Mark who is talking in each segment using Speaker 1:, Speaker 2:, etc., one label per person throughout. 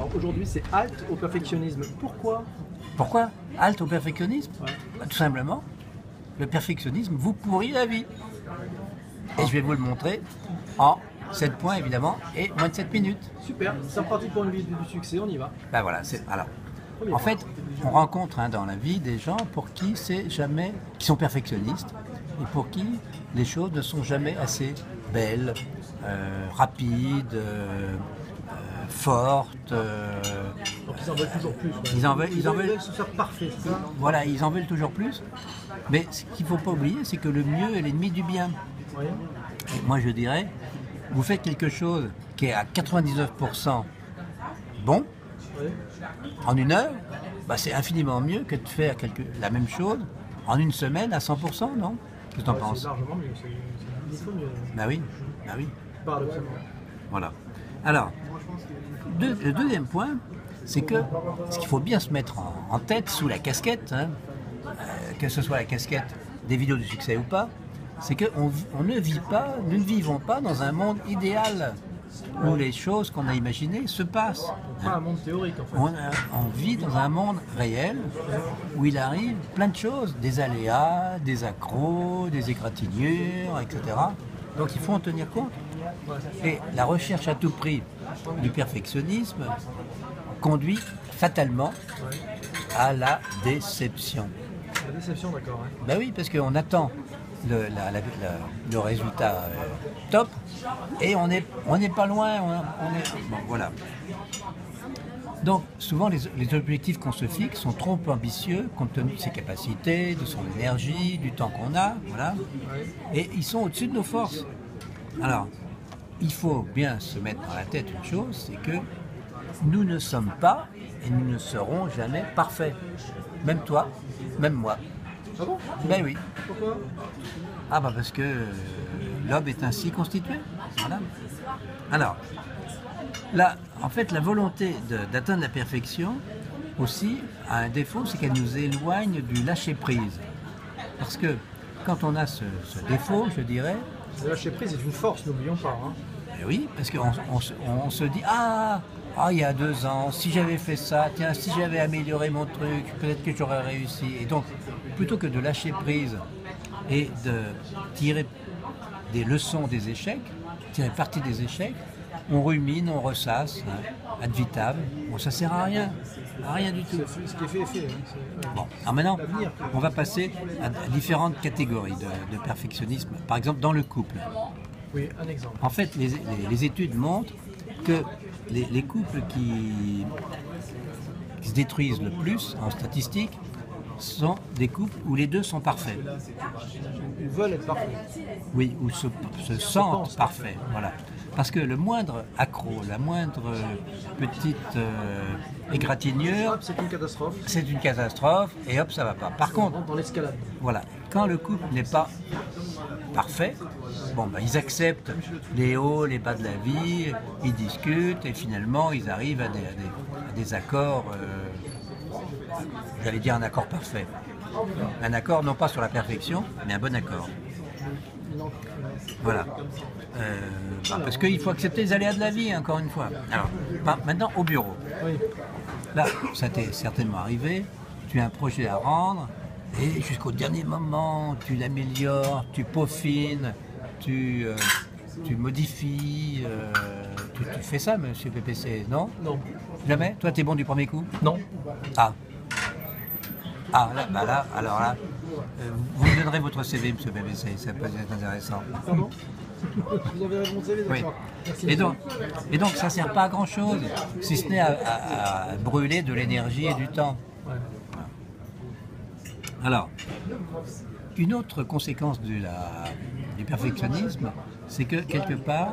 Speaker 1: Alors aujourd'hui, c'est halte au perfectionnisme. Pourquoi?
Speaker 2: Pourquoi halte au perfectionnisme?
Speaker 1: Ouais.
Speaker 2: Bah, tout simplement, le perfectionnisme vous pourrit la vie. Et je vais vous le montrer en 7 points évidemment et moins de 7 minutes.
Speaker 1: Super, c'est parti pour une vie du succès, on y va.
Speaker 2: Ben voilà, alors. En fait, on rencontre dans la vie des gens pour qui qui sont perfectionnistes et pour qui les choses ne sont jamais assez belles, rapides, fortes.
Speaker 1: Donc ils en veulent toujours plus.
Speaker 2: Ils en veulent.
Speaker 1: Se faire parfait, c'est ça?
Speaker 2: Voilà, ils en veulent toujours plus. Mais ce qu'il ne faut pas oublier, c'est que le mieux est l'ennemi du bien.
Speaker 1: Oui.
Speaker 2: Et moi, je dirais, vous faites quelque chose qui est à 99% bon,
Speaker 1: Oui.
Speaker 2: en 1 heure, bah, c'est infiniment mieux que de faire la même chose en 1 semaine à 100%, non? Qu'est-ce que tu en penses?
Speaker 1: C'est largement mieux, c'est 10 fois mieux.
Speaker 2: Bah oui, bah oui.
Speaker 1: Paradoxalement.
Speaker 2: Voilà. Alors, le deuxième point, c'est que ce qu'il faut bien se mettre en tête sous la casquette, hein, que ce soit la casquette des vidéos du succès ou pas, c'est que nous ne vivons pas dans un monde idéal où les choses qu'on a imaginées se passent.
Speaker 1: Pas un monde théorique en fait.
Speaker 2: On vit dans un monde réel où il arrive plein de choses, des aléas, des accros, des égratignures, etc. Donc il faut en tenir compte. Et la recherche à tout prix du perfectionnisme conduit fatalement à la déception.
Speaker 1: La déception, d'accord. Hein.
Speaker 2: Ben oui, parce qu'on attend le résultat top et on n'est pas loin. Bon, voilà. Donc souvent les objectifs qu'on se fixe sont trop ambitieux compte tenu de ses capacités, de son énergie, du temps qu'on a, voilà. Et ils sont au-dessus de nos forces. Alors, il faut bien se mettre dans la tête une chose, c'est que nous ne sommes pas et nous ne serons jamais parfaits. Même toi, même moi.
Speaker 1: Ah bon?
Speaker 2: Ben oui.
Speaker 1: Pourquoi?
Speaker 2: Ah bah parce que l'homme est ainsi constitué. Voilà. Alors, là, en fait, la volonté d'atteindre la perfection aussi a un défaut, c'est qu'elle nous éloigne du lâcher-prise. Parce que quand on a ce défaut, je dirais...
Speaker 1: Le lâcher prise est une force, n'oublions pas. Hein.
Speaker 2: Ben oui, parce qu'on se dit, il y a 2 ans, si j'avais fait ça, tiens, si j'avais amélioré mon truc, peut-être que j'aurais réussi. Et donc, plutôt que de lâcher prise et de tirer des leçons des échecs, tirer parti des échecs, on rumine, on ressasse, ad vitam. Bon, ça sert à rien du tout.
Speaker 1: Ce qui est fait est fait. Hein.
Speaker 2: Bon, alors maintenant, on va passer à différentes catégories de perfectionnisme. Par exemple, dans le couple.
Speaker 1: Oui, un exemple.
Speaker 2: En fait, les études montrent que les couples qui se détruisent le plus en statistique sont des couples où les deux sont parfaits.
Speaker 1: Ils veulent être parfaits.
Speaker 2: Oui, ou se sentent parfaits. Voilà. Parce que le moindre accro, la moindre petite égratignure,
Speaker 1: Hop, c'est une catastrophe.
Speaker 2: c'est une catastrophe et hop, ça va pas. Par contre,
Speaker 1: Dans l'escalade.
Speaker 2: voilà, quand le couple n'est pas parfait, bon, ben, ils acceptent les hauts, les bas de la vie, ils discutent et finalement ils arrivent à des accords, j'allais dire un accord parfait. Un accord non pas sur la perfection, mais un bon accord. Voilà. Parce qu'il faut accepter les aléas de la vie, encore une fois. Alors, maintenant au bureau.
Speaker 1: Oui.
Speaker 2: Là, ça t'est certainement arrivé, tu as un projet à rendre, et jusqu'au dernier moment, tu l'améliores, tu peaufines, tu modifies, tu fais ça, monsieur PPC, non?
Speaker 1: Non.
Speaker 2: Jamais? Toi, t'es bon du premier coup?
Speaker 1: Non.
Speaker 2: Ah, là, alors là, vous me donnerez votre CV, monsieur PPC, ça peut être intéressant.
Speaker 1: Pardon? Vous avez mon CV,
Speaker 2: Oui.
Speaker 1: d'accord. Merci.
Speaker 2: Et donc, ça ne sert pas à grand-chose, si ce n'est à brûler de l'énergie et du temps.
Speaker 1: Ouais.
Speaker 2: Alors, une autre conséquence du perfectionnisme, c'est que quelque part,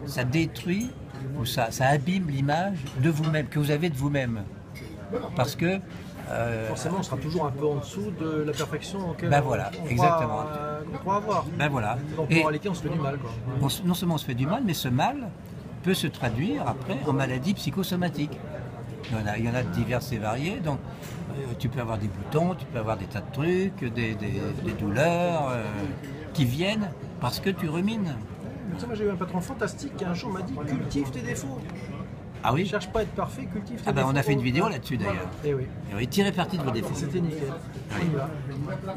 Speaker 2: ça détruit ou ça abîme l'image de vous-même, que vous avez de vous-même. Parce que...
Speaker 1: Forcément, on sera toujours un peu en dessous de la perfection auquel
Speaker 2: voilà,
Speaker 1: on
Speaker 2: exactement.
Speaker 1: croit avoir.
Speaker 2: Ben voilà.
Speaker 1: Donc, en réalité, on se fait du mal. Quoi.
Speaker 2: Non seulement on se fait du mal, mais ce mal peut se traduire après en maladie psychosomatique. Il y en a de diverses et variées. Donc, tu peux avoir des boutons, tu peux avoir des tas de trucs, des douleurs qui viennent parce que tu rumines.
Speaker 1: Moi, j'ai eu un patron fantastique qui un jour m'a dit cultive tes défauts.
Speaker 2: Ah oui?
Speaker 1: Cherche pas à être parfait, cultive tes
Speaker 2: Ah ben on a
Speaker 1: défauts.
Speaker 2: fait une vidéo là-dessus d'ailleurs.
Speaker 1: Et oui,
Speaker 2: Et oui, tirez parti de vos défauts.
Speaker 1: c'était nickel.
Speaker 2: Oui.
Speaker 1: On y va.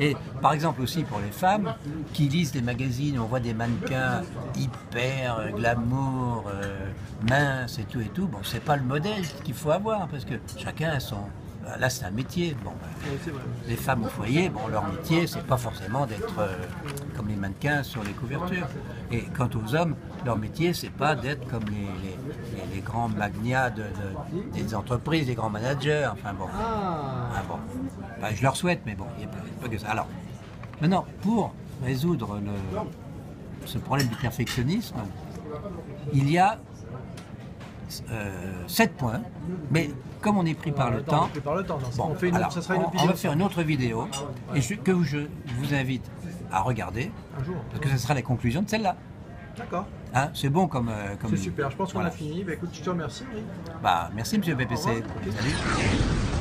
Speaker 2: Et par exemple aussi pour les femmes qui lisent des magazines, on voit des mannequins hyper glamour, minces et tout. Bon, c'est pas le modèle qu'il faut avoir parce que chacun a son. Là, c'est un métier. Bon,
Speaker 1: Oui, c'est vrai.
Speaker 2: les femmes au foyer, bon, leur métier, c'est pas forcément d'être comme les mannequins sur les couvertures. Et quant aux hommes, leur métier, c'est pas d'être comme les grands magnats des entreprises, les grands managers. Enfin bon. Ah bon. Enfin, je leur souhaite, mais bon, il n'y a pas que ça. Alors, maintenant, pour résoudre ce problème du perfectionnisme, il y a 7 points, mais comme on est pris par le temps,
Speaker 1: On est pris par le temps. Non,
Speaker 2: bon,
Speaker 1: on fait une
Speaker 2: alors,
Speaker 1: autre, ça sera une autre
Speaker 2: on
Speaker 1: vidéo.
Speaker 2: va faire une autre vidéo et je vous invite à regarder,
Speaker 1: Un jour.
Speaker 2: parce que ce sera la conclusion de celle-là.
Speaker 1: D'accord.
Speaker 2: Hein, c'est bon comme...
Speaker 1: C'est super. Je pense qu'on
Speaker 2: voilà.
Speaker 1: a fini. Bah, écoute, je te remercie. Oui.
Speaker 2: Bah, merci Monsieur PPC.
Speaker 1: Au revoir.
Speaker 2: Salut.